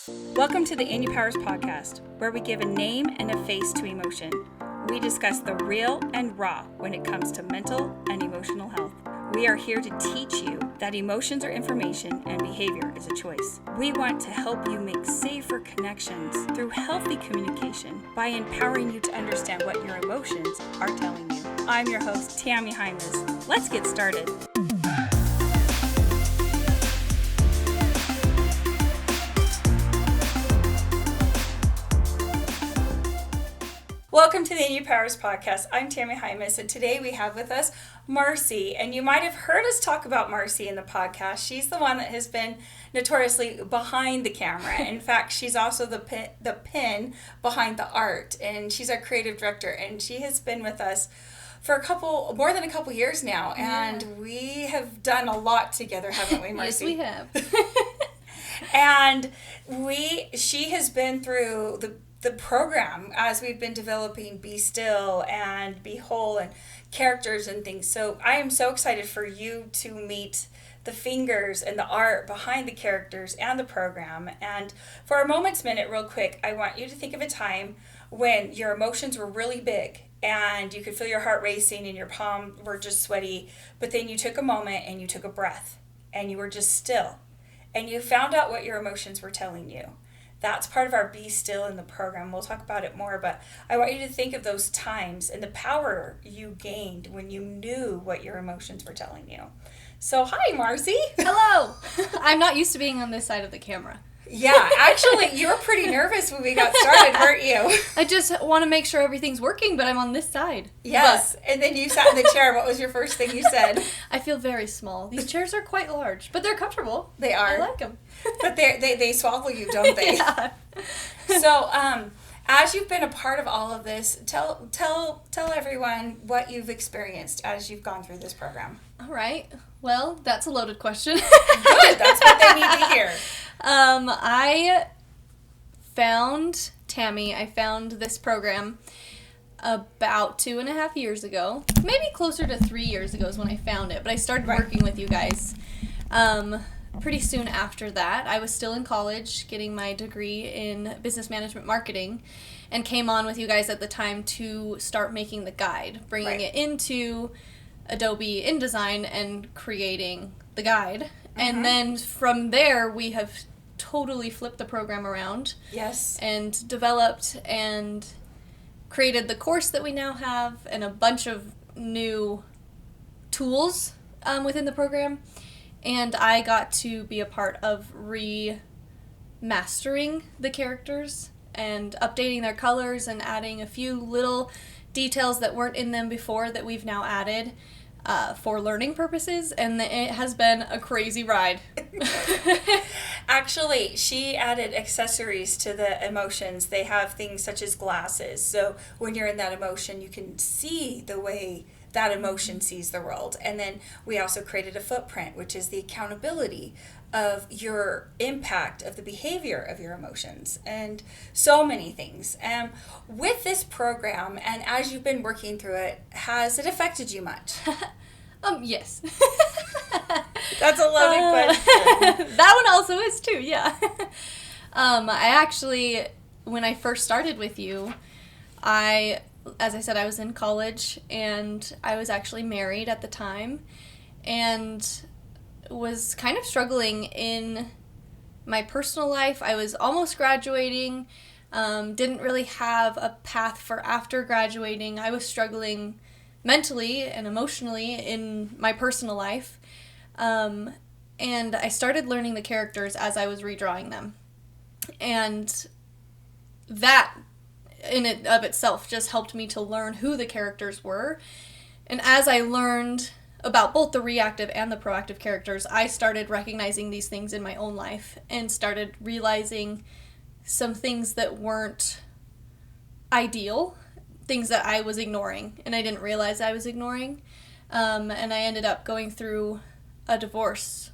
Welcome to the inUpowers podcast, where we give a name and a face to emotion. We discuss the real and raw when it comes to mental and emotional health. We are here to teach you that emotions are information and behavior is a choice. We want to help you make safer connections through healthy communication by empowering you to understand what your emotions are telling you. I'm your host, Tami Hymas. Let's get started. Welcome to the inUpowers podcast. I'm Tami Hymas, and today we have with us Marcie. And you might have heard us talk about Marcie in the podcast. She's the one that has been notoriously behind the camera. In fact, she's also the pin behind the art, and she's our creative director. And she has been with us for more than a couple years now, and we have done a lot together, haven't we, Marcie? Yes, we have. And she has been through the program as we've been developing Be Still and Be Whole and characters and things. So I am so excited for you to meet the fingers and the art behind the characters and the program. And for a moment's minute, real quick, I want you to think of a time when your emotions were really big and you could feel your heart racing and your palms were just sweaty, but then you took a moment and you took a breath and you were just still and you found out what your emotions were telling you. That's part of our Be Still in the program. We'll talk about it more, but I want you to think of those times and the power you gained when you knew what your emotions were telling you. So, hi, Marcie. Hello. I'm not used to being on this side of the camera. Yeah, actually, you were pretty nervous when we got started, weren't you? I just want to make sure everything's working, but I'm on this side. Yes, and then you sat in the chair. What was your first thing you said? I feel very small. These chairs are quite large, but they're comfortable. They are. I like them. But they swallow you, don't they? Yeah. So, as you've been a part of all of this, tell everyone what you've experienced as you've gone through this program. All right. Well, that's a loaded question. Good. That's what they need to hear. I found Tami. I found this program about 2.5 years ago. Maybe closer to 3 years ago is when I found it. But I started working with you guys pretty soon after that. I was still in college getting my degree in business management marketing and came on with you guys at the time to start making the guide, bringing it into Adobe InDesign and creating the guide. And then from there, we have totally flipped the program around. Yes. And developed and created the course that we now have and a bunch of new tools within the program. And I got to be a part of remastering the characters and updating their colors and adding a few little details that weren't in them before that we've now added for learning purposes, and it has been a crazy ride. Actually, she added accessories to the emotions. They have things such as glasses, so when you're in that emotion, you can see the way that emotion sees the world. And then we also created a footprint, which is the accountability of your impact of the behavior of your emotions, and so many things. With this program, and as you've been working through it, has it affected you much? Yes. That's a loaded question. That one also is too, yeah. I actually, when I first started with you, as I said, I was in college, and I was actually married at the time, and was kind of struggling in my personal life. I was almost graduating, didn't really have a path for after graduating. I was struggling mentally and emotionally in my personal life, and I started learning the characters as I was redrawing them, and that in it of itself just helped me to learn who the characters were. And as I learned about both the reactive and the proactive characters, I started recognizing these things in my own life and started realizing some things that weren't ideal, things that I was ignoring, and I didn't realize I was ignoring. And I ended up going through a divorce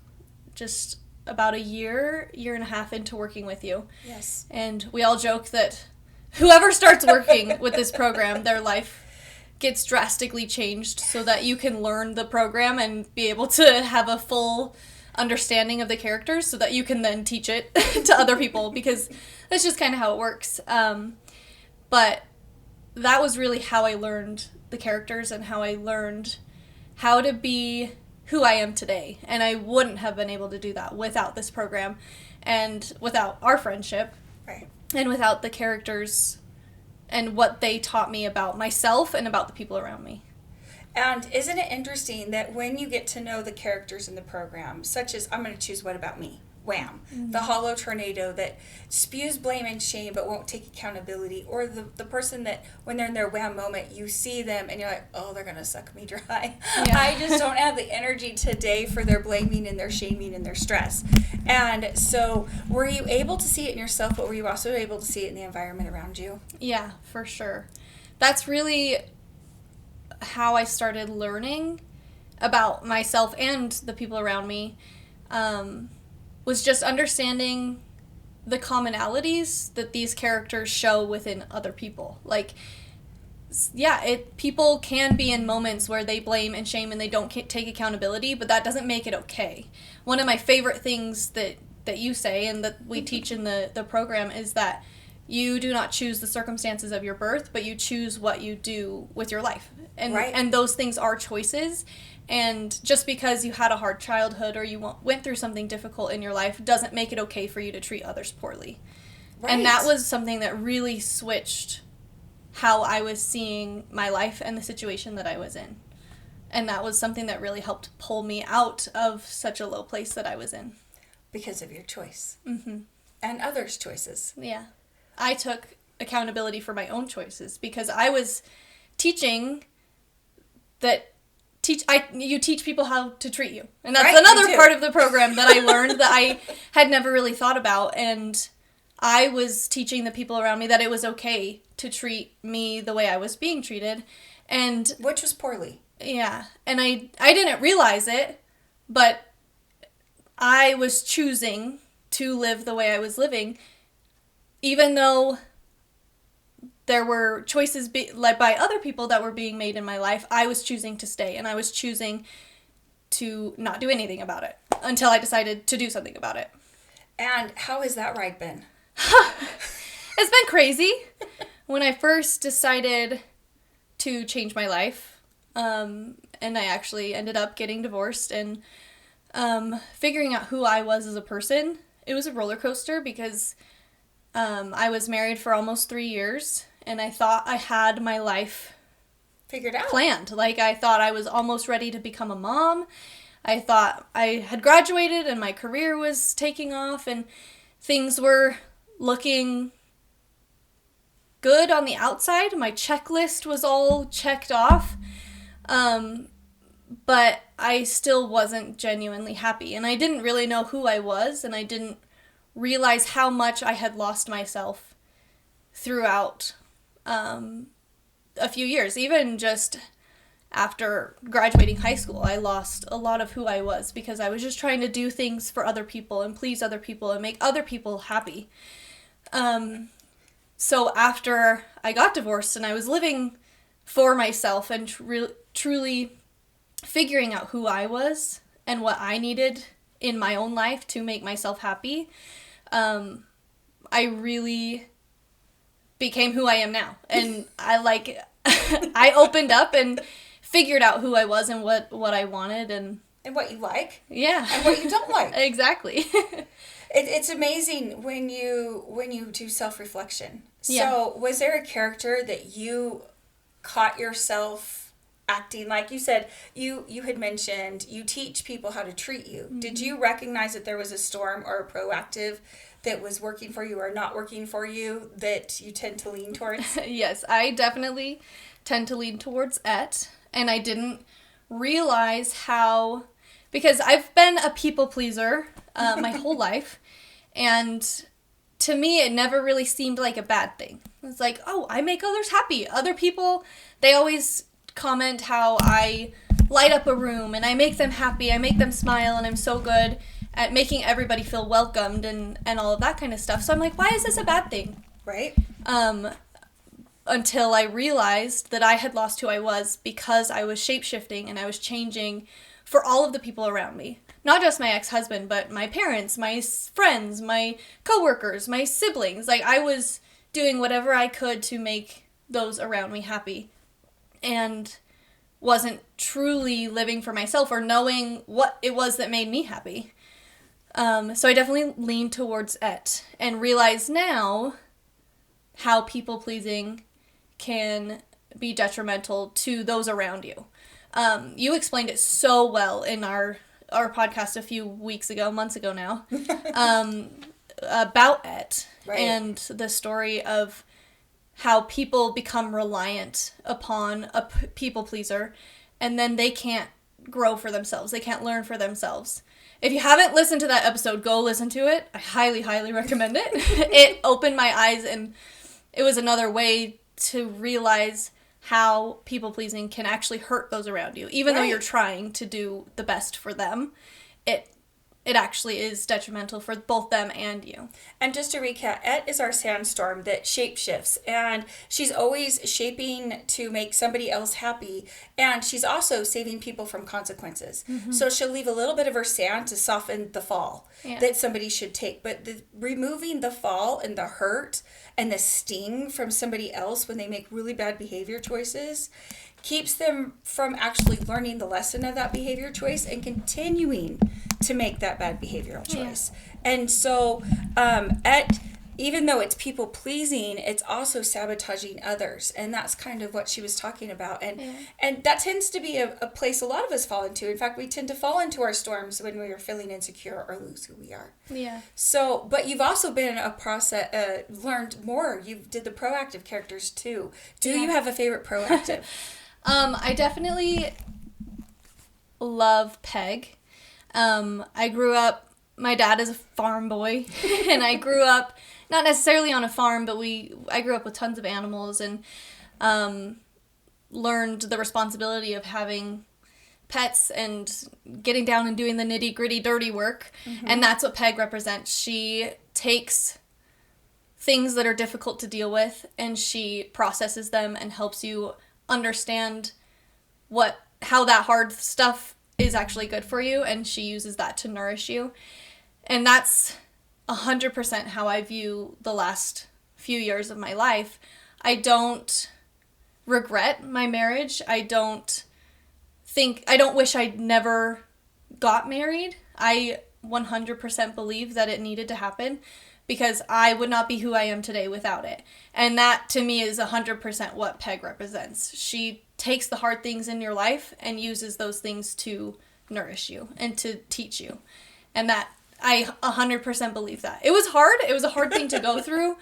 just about a year and a half into working with you. Yes. And we all joke that whoever starts working with this program, their life gets drastically changed so that you can learn the program and be able to have a full understanding of the characters so that you can then teach it to other people, because that's just kind of how it works. But that was really how I learned the characters and how I learned how to be who I am today. And I wouldn't have been able to do that without this program and without our friendship. Right. And without the characters and what they taught me about myself and about the people around me. And isn't it interesting that when you get to know the characters in the program, such as, I'm going to choose What About Me? Wham. Mm-hmm. The hollow tornado that spews blame and shame but won't take accountability. Or the person that, when they're in their wham moment, you see them and you're like, oh, they're going to suck me dry. Yeah. I just don't have the energy today for their blaming and their shaming and their stress. And so were you able to see it in yourself, but were you also able to see it in the environment around you? Yeah, for sure. That's really how I started learning about myself and the people around me. Was just understanding the commonalities that these characters show within other people. Like, yeah, people can be in moments where they blame and shame and they don't take accountability, but that doesn't make it okay. One of my favorite things that you say and that we teach in the program is that you do not choose the circumstances of your birth, but you choose what you do with your life. And, right. And those things are choices. And just because you had a hard childhood or you went through something difficult in your life doesn't make it okay for you to treat others poorly. Right. And that was something that really switched how I was seeing my life and the situation that I was in. And that was something that really helped pull me out of such a low place that I was in. Because of your choice. Mm-hmm. And others' choices. Yeah. I took accountability for my own choices because I was teaching that you teach people how to treat you. And that's right, another part of the program that I learned that I had never really thought about. And I was teaching the people around me that it was okay to treat me the way I was being treated. And which was poorly. Yeah. And I didn't realize it, but I was choosing to live the way I was living, even though there were choices led by other people that were being made in my life. I was choosing to stay, and I was choosing to not do anything about it until I decided to do something about it. And how has that ride been? It's been crazy. When I first decided to change my life, and I actually ended up getting divorced and figuring out who I was as a person, it was a roller coaster because I was married for almost 3 years, and I thought I had my life figured out. Planned. Like, I thought I was almost ready to become a mom. I thought I had graduated and my career was taking off and things were looking good on the outside. My checklist was all checked off. But I still wasn't genuinely happy, and I didn't really know who I was, and I didn't realize how much I had lost myself throughout a few years. Even just after graduating high school, I lost a lot of who I was because I was just trying to do things for other people and please other people and make other people happy. So after I got divorced and I was living for myself and truly figuring out who I was and what I needed in my own life to make myself happy, I really became who I am now. And I opened up and figured out who I was and what I wanted and what you like. Yeah. And what you don't like. Exactly. It's amazing when you do self-reflection. Yeah. So was there a character that you caught yourself acting like? You said you had mentioned you teach people how to treat you. Mm-hmm. Did you recognize that there was a storm or a proactive that was working for you or not working for you that you tend to lean towards? Yes, I definitely tend to lean towards it, and I didn't realize how, because I've been a people pleaser my whole life, and to me it never really seemed like a bad thing. It's like, oh, I make others happy. Other people, they always comment how I light up a room and I make them happy, I make them smile, and I'm so good at making everybody feel welcomed and all of that kind of stuff. So I'm like, why is this a bad thing? Right. Until I realized that I had lost who I was because I was shape-shifting and I was changing for all of the people around me. Not just my ex-husband, but my parents, my friends, my coworkers, my siblings. Like, I was doing whatever I could to make those around me happy. And wasn't truly living for myself or knowing what it was that made me happy. So I definitely leaned towards it and realize now how people-pleasing can be detrimental to those around you. You explained it so well in our podcast a few months ago now, about it. Right. And the story of how people become reliant upon a people pleaser, and then they can't grow for themselves. They can't learn for themselves. If you haven't listened to that episode, go listen to it. I highly, highly recommend it. It opened my eyes, and it was another way to realize how people-pleasing can actually hurt those around you. Even though you're trying to do the best for them, it actually is detrimental for both them and you. And just to recap, Et is our sandstorm that shapeshifts, and she's always shaping to make somebody else happy, and she's also saving people from consequences. Mm-hmm. So she'll leave a little bit of her sand to soften the fall that somebody should take. But removing the fall and the hurt and the sting from somebody else when they make really bad behavior choices keeps them from actually learning the lesson of that behavior choice and continuing to make that bad behavioral choice. Yeah. And so, even though it's people pleasing, it's also sabotaging others. And that's kind of what she was talking about. And that tends to be a place a lot of us fall into. In fact, we tend to fall into our storms when we are feeling insecure or lose who we are. Yeah. So, but you've also been a process, learned more. You did the proactive characters too. Do you have a favorite proactive? I definitely love Peg. I grew up, my dad is a farm boy, and I grew up, not necessarily on a farm, but I grew up with tons of animals, and learned the responsibility of having pets and getting down and doing the nitty-gritty dirty work. Mm-hmm. And that's what Peg represents. She takes things that are difficult to deal with, and she processes them and helps you understand how that hard stuff is actually good for you, and she uses that to nourish you. And that's 100% how I view the last few years of my life. I don't regret my marriage. I don't wish I'd never got married. I 100% believe that it needed to happen, because I would not be who I am today without it. And that, to me, is 100% what Peg represents. She takes the hard things in your life and uses those things to nourish you and to teach you. And that, I 100% believe that. It was hard. It was a hard thing to go through,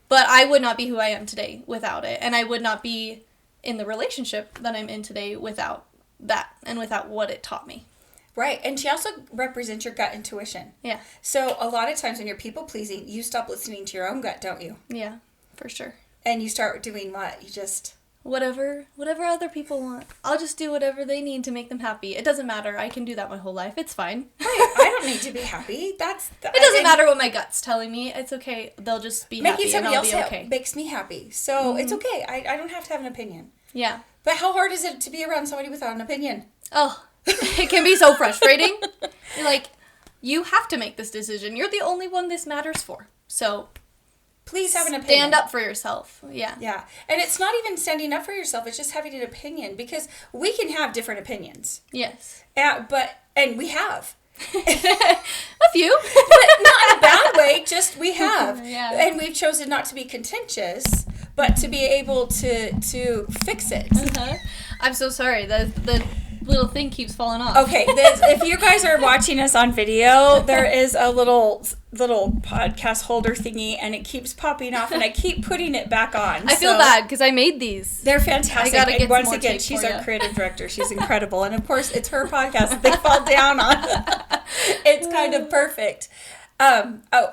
but I would not be who I am today without it. And I would not be in the relationship that I'm in today without that and without what it taught me. Right, and she also represents your gut intuition. Yeah. So a lot of times when you're people-pleasing, you stop listening to your own gut, don't you? Yeah, for sure. And you start doing what? You just... Whatever other people want. I'll just do whatever they need to make them happy. It doesn't matter. I can do that my whole life. It's fine. Right. I don't need to be happy. It doesn't matter what my gut's telling me. It's okay. They'll just be happy and I'll be okay. Makes me happy. So It's okay. I don't have to have an opinion. Yeah. But how hard is it to be around somebody without an opinion? Oh, it can be so frustrating. You're like, you have to make this decision. You're the only one this matters for. So please have an opinion. Stand up for yourself. Yeah. Yeah. And it's not even standing up for yourself. It's just having an opinion, because we can have different opinions. Yes. And we have. A few. But not in a bad way. Just we have. Yeah. And we've chosen not to be contentious, but to be able to fix it. Uh-huh. I'm so sorry. The little thing keeps falling off. Okay, if you guys are watching us on video, there is a little podcast holder thingy, and it keeps popping off, and I keep putting it back on. I feel bad because I made these. They're fantastic. I gotta get once again, she's our creative director. She's incredible, and of course, it's her podcast that they fall down on. It's kind of perfect.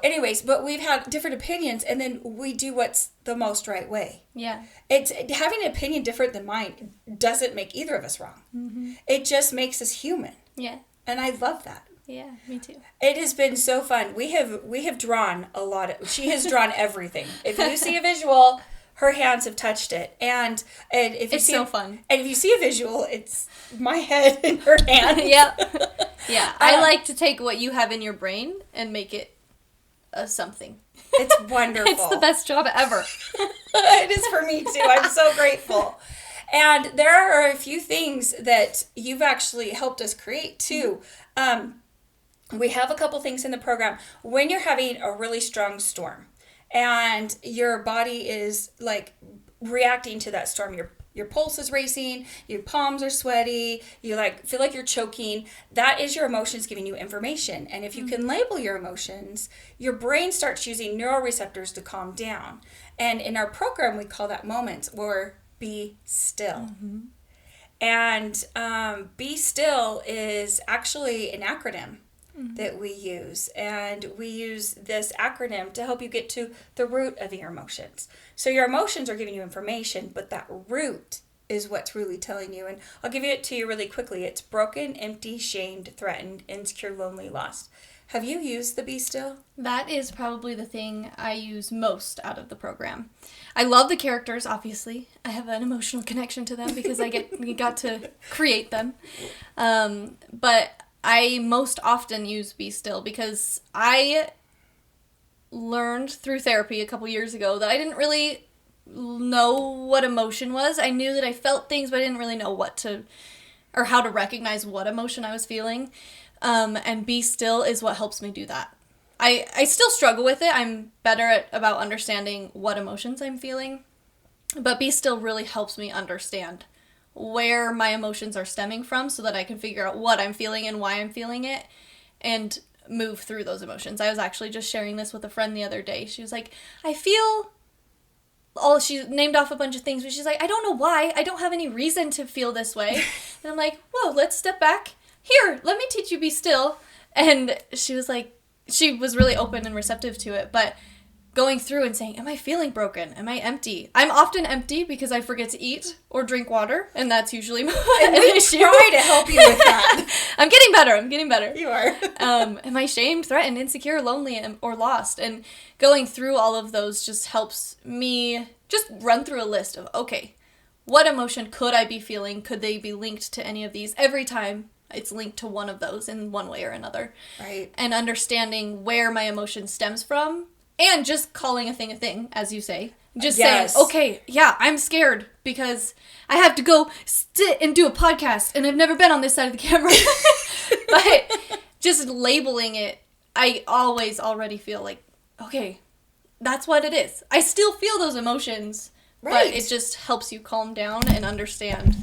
Anyways, but we've had different opinions, and then we do what's the most right way. Yeah. It's having an opinion different than mine doesn't make either of us wrong. Mm-hmm. It just makes us human. Yeah. And I love that. Yeah, me too. It has been so fun. We have drawn a lot she has drawn everything. If you see a visual, her hands have touched it. And if you It's see so fun. And if you see a visual, it's my head in her hand. Yep. Yeah. I like to take what you have in your brain and make it something. It's wonderful. It's the best job ever. It is for me too. I'm so grateful. And there are a few things that you've actually helped us create too. We have a couple things in the program. When you're having a really strong storm and your body is like reacting to that storm, your pulse is racing, your palms are sweaty, you like feel like you're choking, that is your emotions giving you information. And if you can label your emotions, your brain starts using neuroreceptors to calm down. And in our program, we call that moments, or be still. And be still is actually an acronym that we use. And we use this acronym to help you get to the root of your emotions. So your emotions are giving you information, but that root is what's really telling you. And I'll give it to you really quickly. It's broken, empty, shamed, threatened, insecure, lonely, lost. Have you used the Be Still? That is probably the thing I use most out of the program. I love the characters, obviously. I have an emotional connection to them because we got to create them. But I most often use Be Still because I learned through therapy a couple years ago that I didn't really know what emotion was. I knew that I felt things, but I didn't really know or how to recognize what emotion I was feeling. And Be Still is what helps me do that. I still struggle with it. I'm better about understanding what emotions I'm feeling. But Be Still really helps me understand where my emotions are stemming from so that I can figure out what I'm feeling and why I'm feeling it and move through those emotions. I was actually just sharing this with a friend the other day. She was like, she named off a bunch of things, but she's like, I don't know why. I don't have any reason to feel this way. And I'm like, whoa, let's step back. Here, let me teach you Be Still. And she was really open and receptive to it, but going through and saying, am I feeling broken? Am I empty? I'm often empty because I forget to eat or drink water, and that's usually an issue. Try to help you with that. I'm getting better. You are. Am I shamed, threatened, insecure, lonely, or lost? And going through all of those just helps me just run through a list of, okay, what emotion could I be feeling? Could they be linked to any of these? Every time it's linked to one of those in one way or another. Right. And understanding where my emotion stems from. And just calling a thing, as you say. Just saying, okay, yeah, I'm scared because I have to go sit and do a podcast and I've never been on this side of the camera. But just labeling it, I always already feel like, okay, that's what it is. I still feel those emotions, but it just helps you calm down and understand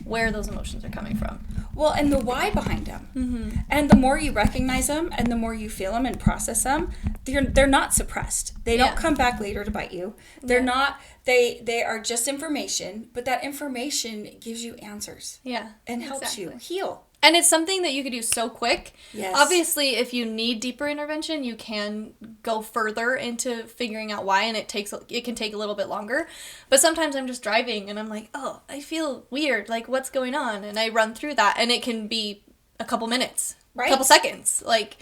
where those emotions are coming from. Well, and the why behind them. And the more you recognize them and the more you feel them and process them, they're not suppressed. They don't come back later to bite you. They're not, they are just information, but that information gives you answers. Yeah. And helps you heal. And it's something that you could do so quick. Yes. Obviously, if you need deeper intervention, you can go further into figuring out why, and it can take a little bit longer. But sometimes I'm just driving, and I'm like, oh, I feel weird. Like, what's going on? And I run through that, and it can be a couple minutes, a couple seconds. Like,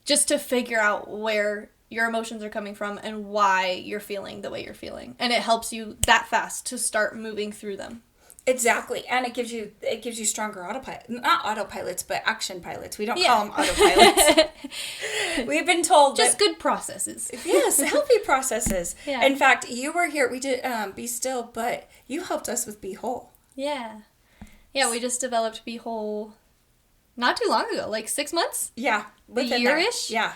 just to figure out where your emotions are coming from and why you're feeling the way you're feeling. And it helps you that fast to start moving through them. Exactly, and it gives you stronger not autopilots, but action pilots. We don't call them autopilots. We've been told just good processes. Yes, healthy processes. Yeah. In fact, you were here. We did Be Still, but you helped us with Be Whole. Yeah, we just developed Be Whole not too long ago, like 6 months. Yeah, a year-ish. Yeah.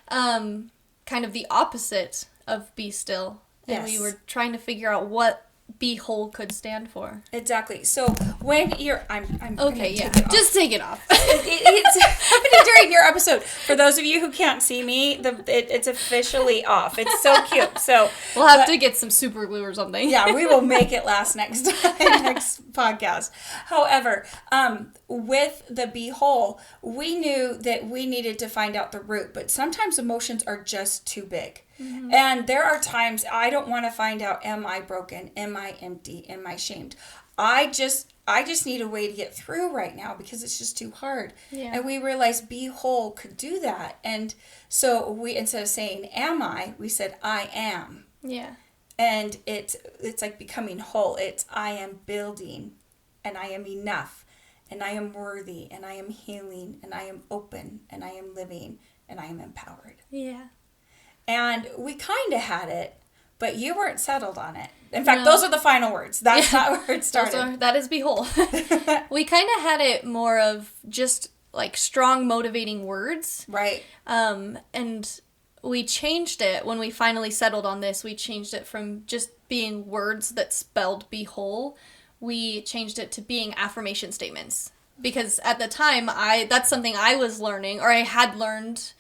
Kind of the opposite of Be Still, and we were trying to figure out what Be Whole could stand for. Exactly. So when you're, I'm okay. Yeah. Just take it off. It's happening during your episode. For those of you who can't see me, it's officially off. It's so cute. So we'll have to get some super glue or something. Yeah, we will make it last next podcast. However, with the Be Whole, we knew that we needed to find out the root, but sometimes emotions are just too big. Mm-hmm. And there are times I don't want to find out, am I broken? Am I empty? Am I shamed? I just need a way to get through right now because it's just too hard. Yeah. And we realized Be Whole could do that. And so we, instead of saying, am I, we said, I am. Yeah. And it's like becoming whole. It's I am building, and I am enough, and I am worthy, and I am healing, and I am open, and I am living, and I am empowered. Yeah. And we kind of had it, but you weren't settled on it. In fact, those are the final words. That's not where it started. That is be whole. We kind of had it more of just like strong motivating words. Right. And we changed it when we finally settled on this. We changed it from just being words that spelled be whole. We changed it to being affirmation statements. Because at the time, that's something I was learning, or I had learned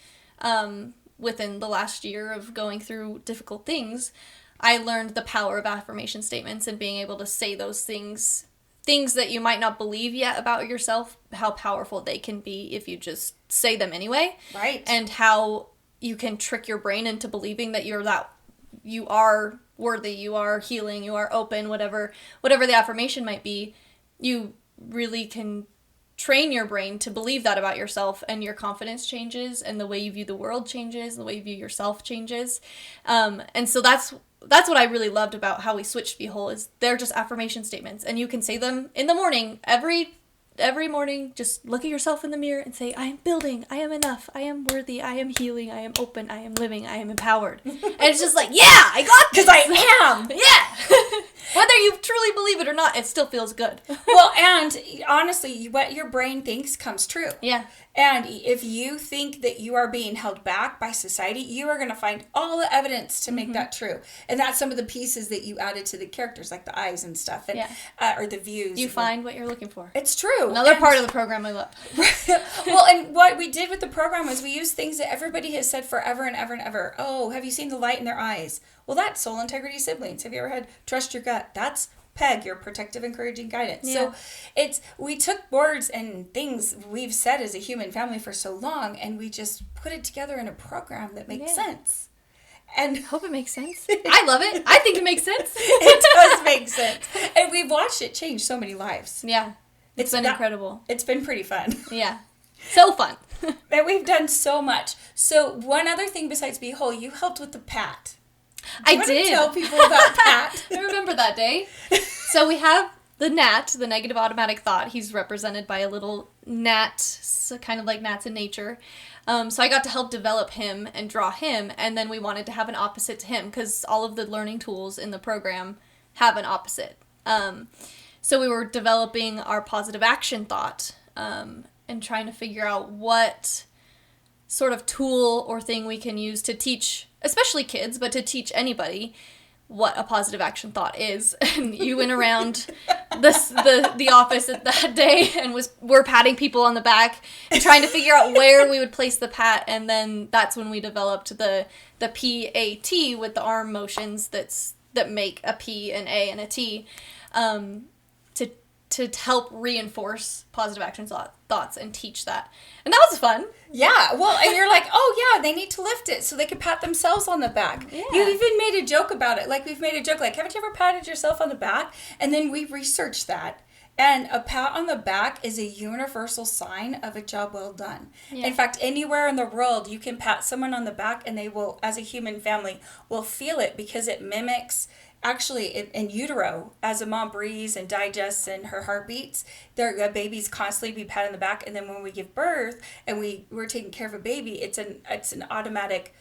within the last year of going through difficult things. I learned the power of affirmation statements and being able to say those things that you might not believe yet about yourself, how powerful they can be if you just say them anyway. Right. And how you can trick your brain into believing that you are worthy, you are healing, you are open, whatever the affirmation might be. You really can train your brain to believe that about yourself, and your confidence changes, and the way you view the world changes, and the way you view yourself changes. And so that's what I really loved about how we switched Be Whole, is they're just affirmation statements, and you can say them in the morning, every morning. Just look at yourself in the mirror and say, I am building, I am enough, I am worthy, I am healing, I am open, I am living, I am empowered. And it's just like, yeah, I got this. Because I am. Yeah. Whether you truly believe it or not, it still feels good. Well, and honestly, what your brain thinks comes true. Yeah. And if you think that you are being held back by society, you are going to find all the evidence to make that true. And that's some of the pieces that you added to the characters, like the eyes and stuff, and or the views. You find what you're looking for. It's true. Another part of the program I love. Well, and what we did with the program was we used things that everybody has said forever and ever and ever. Oh, have you seen the light in their eyes? Well, that's soul integrity siblings. Have you ever had trust your gut? That's PEG, your protective, encouraging guidance. Yeah. So we took words and things we've said as a human family for so long, and we just put it together in a program that makes sense. And hope it makes sense. I love it. I think it makes sense. It does make sense. And we've watched it change so many lives. Yeah. It's been incredible. It's been pretty fun. Yeah. So fun. And we've done so much. So one other thing besides Be Whole, you helped with the PAT. I did. Tell people about PAT. I remember that day. So we have the gnat, the negative automatic thought. He's represented by a little gnat, so kind of like gnats in nature. So I got to help develop him and draw him, and then we wanted to have an opposite to him, because all of the learning tools in the program have an opposite. So we were developing our positive action thought, and trying to figure out what sort of tool or thing we can use to teach, especially kids, but to teach anybody what a positive action thought is. And you went around the office at that day and were patting people on the back and trying to figure out where we would place the pat, and then that's when we developed the PAT with the arm motions that make a P, an A, and a T, to help reinforce positive action thoughts and teach that. And that was fun. Yeah, well, and you're like, oh yeah, they need to lift it so they can pat themselves on the back. Yeah. You even made a joke about it. Like, we've made a joke, like, haven't you ever patted yourself on the back? And then we researched that. And a pat on the back is a universal sign of a job well done. Yeah. In fact, anywhere in the world, you can pat someone on the back and they will, as a human family, will feel it, because it mimics, actually, in utero, as a mom breathes and digests and her heart beats, a baby's constantly be patted on the back. And then when we give birth and we're taking care of a baby, it's an automatic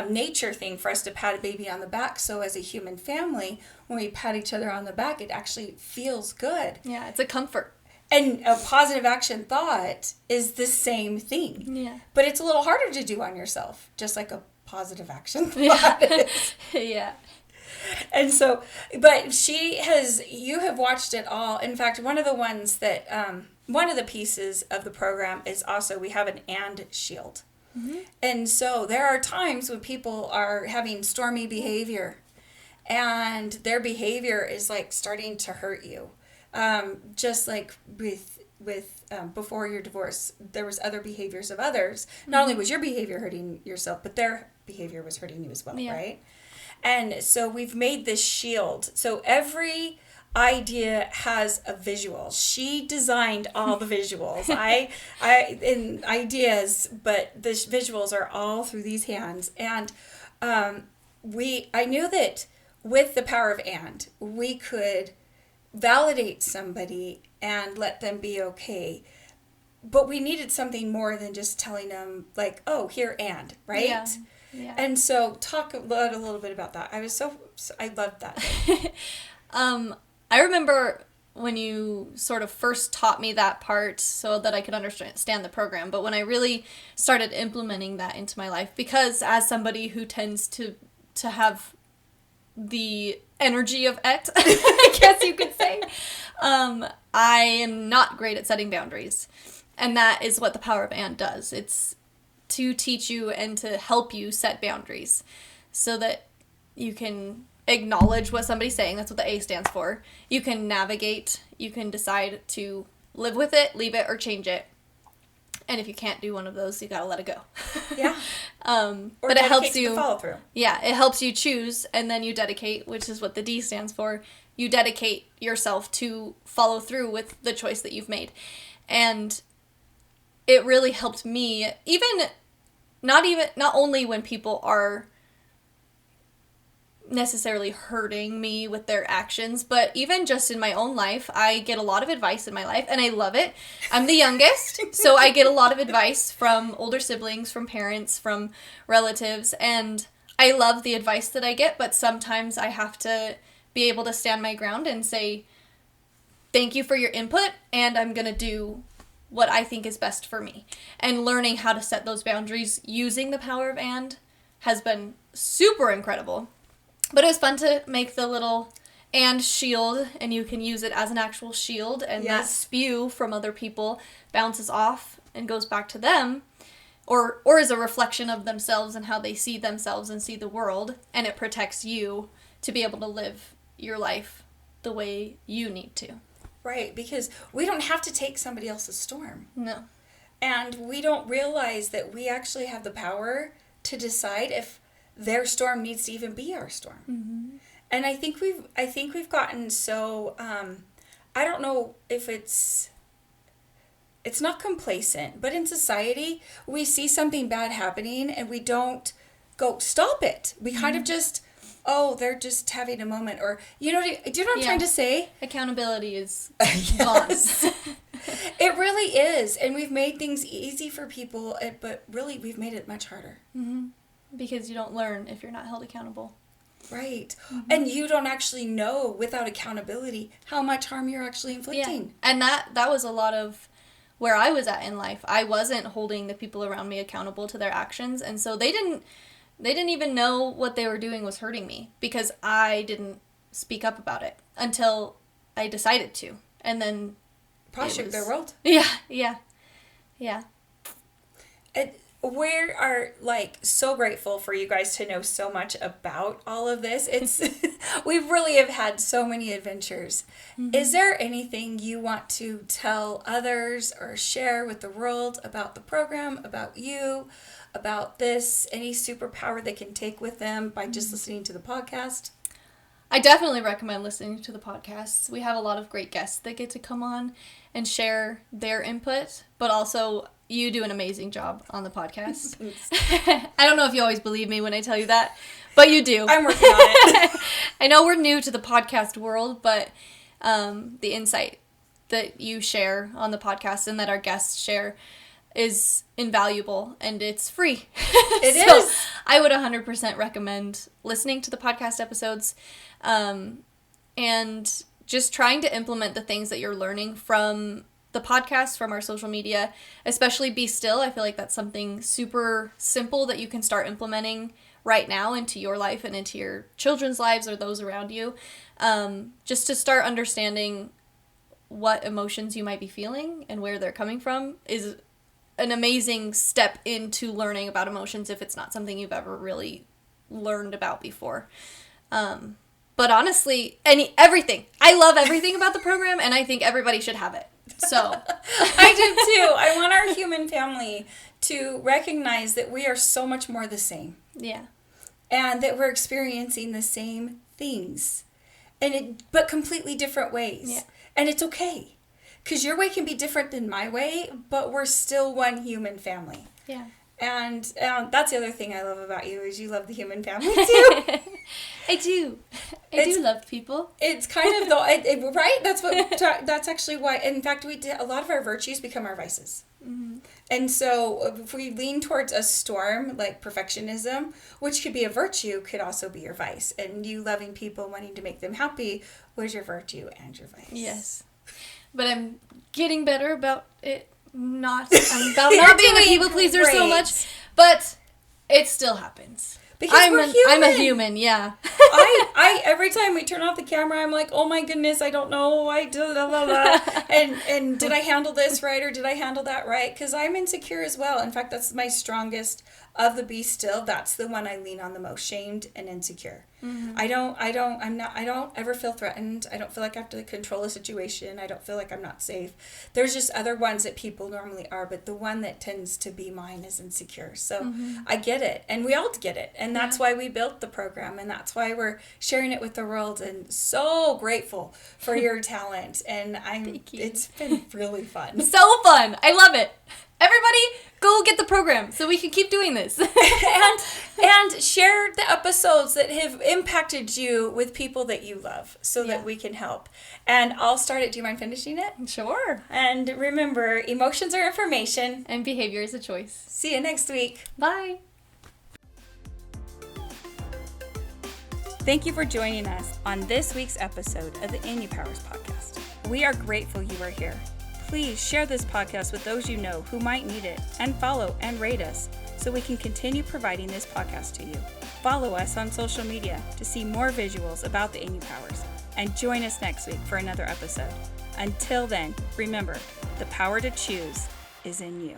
nature thing for us to pat a baby on the back. So as a human family, when we pat each other on the back, it actually feels good. Yeah, it's a comfort. And a positive action thought is the same thing. Yeah. But it's a little harder to do on yourself, just like a positive action thought is. Yeah. And so, but you have watched it all. In fact, one of the ones that, one of the pieces of the program is also, we have an and shield. Mm-hmm. And so there are times when people are having stormy behavior and their behavior is like starting to hurt you. Just like with before your divorce, there was other behaviors of others. Mm-hmm. Not only was your behavior hurting yourself, but their behavior was hurting you as well, right? And so we've made this shield. So every idea has a visual. She designed all the visuals. I in ideas, but the visuals are all through these hands. And I knew that with the power of and, we could validate somebody and let them be okay. But we needed something more than just telling them, like, oh, here and, right? Yeah. Yeah. And so talk a little bit about that. I loved that. I remember when you sort of first taught me that part so that I could understand the program, but when I really started implementing that into my life, because as somebody who tends to have the energy of it, I guess you could say, I am not great at setting boundaries. And that is what the power of and does. It's to teach you and to help you set boundaries so that you can acknowledge what somebody's saying. That's what the A stands for. You can navigate. You can decide to live with it, leave it, or change it. And if you can't do one of those, you gotta let it go. Yeah. But it helps you follow through. Yeah, it helps you choose, and then you dedicate, which is what the D stands for. You dedicate yourself to follow through with the choice that you've made. And it really helped me, not only when people are necessarily hurting me with their actions, but even just in my own life. I get a lot of advice in my life, and I love it. I'm the youngest, so I get a lot of advice from older siblings, from parents, from relatives, and I love the advice that I get, but sometimes I have to be able to stand my ground and say, thank you for your input, and I'm going to do what I think is best for me. And learning how to set those boundaries using the power of and has been super incredible. But it was fun to make the little and shield, and you can use it as an actual shield, and that spew from other people bounces off and goes back to them, or is a reflection of themselves and how they see themselves and see the world, and it protects you to be able to live your life the way you need to. Right, because we don't have to take somebody else's storm. No. And we don't realize that we actually have the power to decide if their storm needs to even be our storm. Mm-hmm. And I think we've gotten so I don't know if it's not complacent, but in society we see something bad happening and we don't go stop it. We kind of just, oh, they're just having a moment, or do you know what I'm trying to say? Accountability is yes. It really is, and we've made things easy for people, but really we've made it much harder. Mm-hmm. Because you don't learn if you're not held accountable. Right. Mm-hmm. And you don't actually know, without accountability, how much harm you're actually inflicting. Yeah. And that was a lot of where I was at in life. I wasn't holding the people around me accountable to their actions, and so they didn't even know what they were doing was hurting me, because I didn't speak up about it until I decided to. And then probably shook their world. Yeah. We are so grateful for you guys to know so much about all of this. It's we really have had so many adventures. Mm-hmm. Is there anything you want to tell others or share with the world about the program, about you, about this, any superpower they can take with them by just listening to the podcast? I definitely recommend listening to the podcasts. We have a lot of great guests that get to come on and share their input, but also you do an amazing job on the podcast. I don't know if you always believe me when I tell you that, but you do. I'm working on it. I know we're new to the podcast world, but the insight that you share on the podcast and that our guests share is invaluable, and it's free. It is. I would 100% recommend listening to the podcast episodes and just trying to implement the things that you're learning from the podcast, from our social media, especially Be Still. I feel like that's something super simple that you can start implementing right now into your life and into your children's lives or those around you, just to start understanding what emotions you might be feeling and where they're coming from is an amazing step into learning about emotions if it's not something you've ever really learned about before. But honestly, everything. I love everything about the program, and I think everybody should have it. So I do too. I want our human family to recognize that we are so much more the same. Yeah. And that we're experiencing the same things, but completely different ways. Yeah. And it's okay. Because your way can be different than my way, but we're still one human family. Yeah. And that's the other thing I love about you, is you love the human family too. I do. I do love people. It's kind of right. That's actually why. In fact, a lot of our virtues become our vices. Mm-hmm. And so, if we lean towards a storm like perfectionism, which could be a virtue, could also be your vice. And you loving people, wanting to make them happy, was your virtue and your vice. Yes, but I'm getting better about it. Not not being a people pleaser so much, but it still happens. Because we're human. I'm a human, yeah. I every time we turn off the camera, I'm like, oh my goodness, I don't know, and did I handle this right or did I handle that right? Because I'm insecure as well. In fact, that's my strongest of the be still. That's the one I lean on the most, shamed and insecure. Mm-hmm. I don't ever feel threatened. I don't feel like I have to control a situation. I don't feel like I'm not safe. There's just other ones that people normally are, but the one that tends to be mine is insecure. So I get it, and we all get it, and that's why we built the program, and that's why we're sharing it with the world, and so grateful for your talent. And it's been really fun. So fun. I love it. Everybody, go get the program so we can keep doing this. and share the episodes that have impacted you with people that you love so that we can help. And I'll start it. Do you mind finishing it? Sure. And remember, emotions are information. And behavior is a choice. See you next week. Bye. Thank you for joining us on this week's episode of the inUpowers podcast. We are grateful you are here. Please share this podcast with those you know who might need it, and follow and rate us so we can continue providing this podcast to you. Follow us on social media to see more visuals about the inUpowers, and join us next week for another episode. Until then, remember, the power to choose is in you.